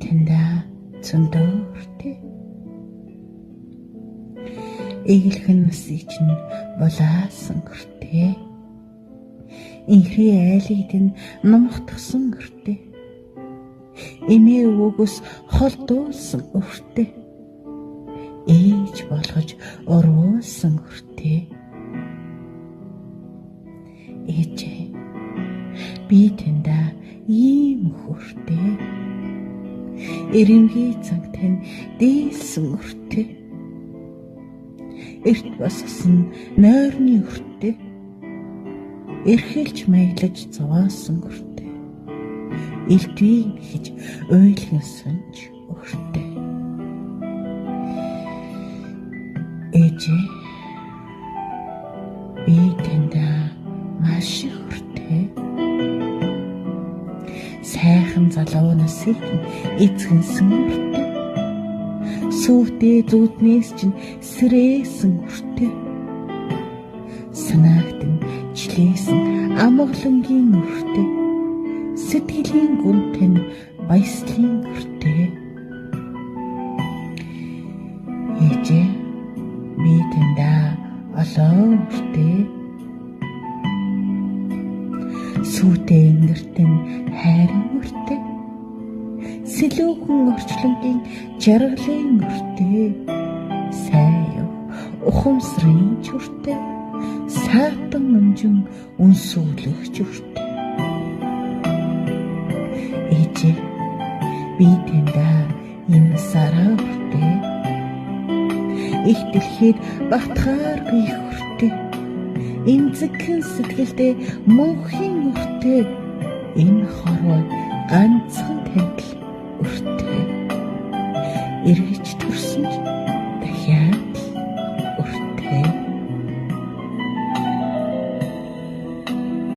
таньда зөндөө хүртээ. Эглхэн насыг чинь булаасан хүртээ. Инхри айлыг нь номхтгсан хүртээ. Эмээ өвгөөс холдуулсан хүртээ. Ээж болгож уруулсан хүртээ. Ээжээ, би таньда ийм хүртээ. Эрэмгийн цаг тань дээлсэн хүртээ. Эрт босгосон нойрны хүртээ. Эрхэлж маяглаж зовоосон хүртээ. Элдвийг хийж ойлхон сонж хүртээ. Ээжээ, би таньда маш их хүртээ. Сайхан залуу насыг эзгэнсэн хүртээ. Сүйтэй зүуднээс чинь сэрээсэн хүртээ. Санаагтэн члээсэн амгалангийн хүртээ. Сэтгэлийн гүнтэн баяслын хүртээ. Ээжээ, би таньда олон хүртээ. Сүйтэй ингэртэн хайрын хүртээ. Сэлүүхэн орчлонгийн жаргалын хүртээ. Сайн ухамсрын хүртээ. Саатан өнжин үнсүүлэгч хүртээ. Ээжээ, би таньда энэ сараа хүртээ. Их дэлхийд бахтгааргүй хүртээ. Эмзэгхэн сэтгэлдээ мөнхийн хүртээ. Энэ хорвоо ганцхан тандал хүртээ. Эргэж